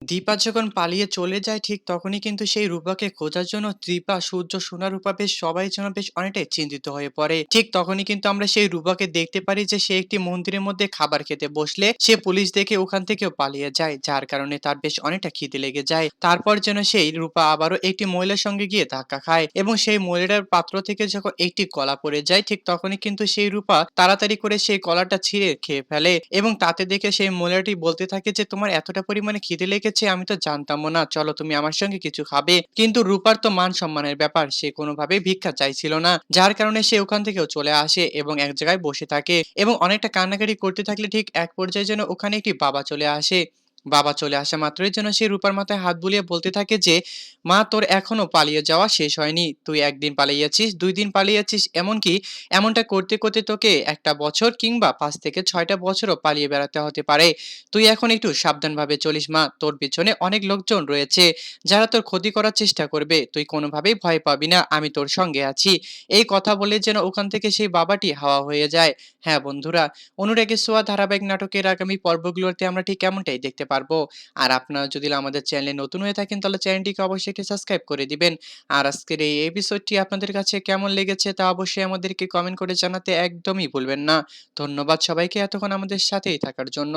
দীপা যখন পালিয়ে চলে যায় ঠিক তখনই কিন্তু সেই রূপাকে খোঁজার জন্য দীপা, সূর্য, সোনা, রূপা বেশ সবাই যেন বেশ অনেকটাই চিন্তিত হয়ে পড়ে। ঠিক তখনই কিন্তু আমরা সেই রূপাকে দেখতে পারি যে সে একটি মন্দিরের মধ্যে খাবার খেতে বসলে সে পুলিশ দেখে ওখান থেকেও পালিয়ে যায়, যার কারণে তার বেশ অনেকটা খিদে লেগে যায়। তারপর যেন সেই রূপা আবারও একটি মহিলার সঙ্গে গিয়ে ধাক্কা খায় এবং সেই মহিলার পাত্র থেকে যখন একটি কলা পড়ে যায় ঠিক তখনই কিন্তু সেই রূপা তাড়াতাড়ি করে সেই কলাটা ছিঁড়ে খেয়ে ফেলে এবং তাতে দেখে সেই মহিলাটি বলতে থাকে যে তোমার এতটা পরিমাণে খিদে লেগেছে আমি তো জানতামও না, চলো তুমি আমার সঙ্গে কিছু খাবে। কিন্তু রূপার তো মান সম্মানের ব্যাপার, সে কোনোভাবেই ভিক্ষা চাইছিল না, যার কারণে সে ওখান থেকেও চলে আসে এবং এক জায়গায় বসে থাকে এবং অনেকটা কান্নাকাটি করতে থাকলে ঠিক এক পর্যায়ে যেন ওখানে একটি বাবা চলে আসে। বাবা চলে আসা মাত্রই যেন সে রূপার মাথায় হাত বুলিয়ে বলতে থাকে যে মা, তোর এখনো পালিয়ে যাওয়া শেষ হয়নি। তুই একদিন পালিয়েছিস, 2 দিন পালিয়েছিস, এমনকি এমনটা করতে করতে তোকে একটা বছর কিংবা 5 থেকে 6টা বছরও পালিয়ে বেড়াতে হতে পারে। তুই এখন একটু সাবধানভাবে চলিস মা, তোর পিছনে অনেক লোকজন রয়েছে যারা তোর ক্ষতি করার চেষ্টা করবে, তুই কোনোভাবেই ভয় পাবি না, আমি তোর সঙ্গে আছি। এই কথা বলে যেন ওখান থেকে সেই বাবাটি হাওয়া হয়ে যায়। হ্যাঁ বন্ধুরা, অনুরাগের ছোঁয়া ধারাবাহিক নাটকের আগামী পর্বগুলোতে আমরা ঠিক এমনটাই দেখতে পারবো। আর আপনারা যদি আমাদের চ্যানেলে নতুন হয়ে থাকেন তাহলে চ্যানেলটিকে অবশ্যই একটি সাবস্ক্রাইব করে দিবেন। আর আজকের এই এপিসোডটি আপনাদের কাছে কেমন লেগেছে তা অবশ্যই আমাদেরকে কমেন্ট করে জানাতে একদমই ভুলবেন না। ধন্যবাদ সবাইকে এতক্ষণ আমাদের সাথেই থাকার জন্য।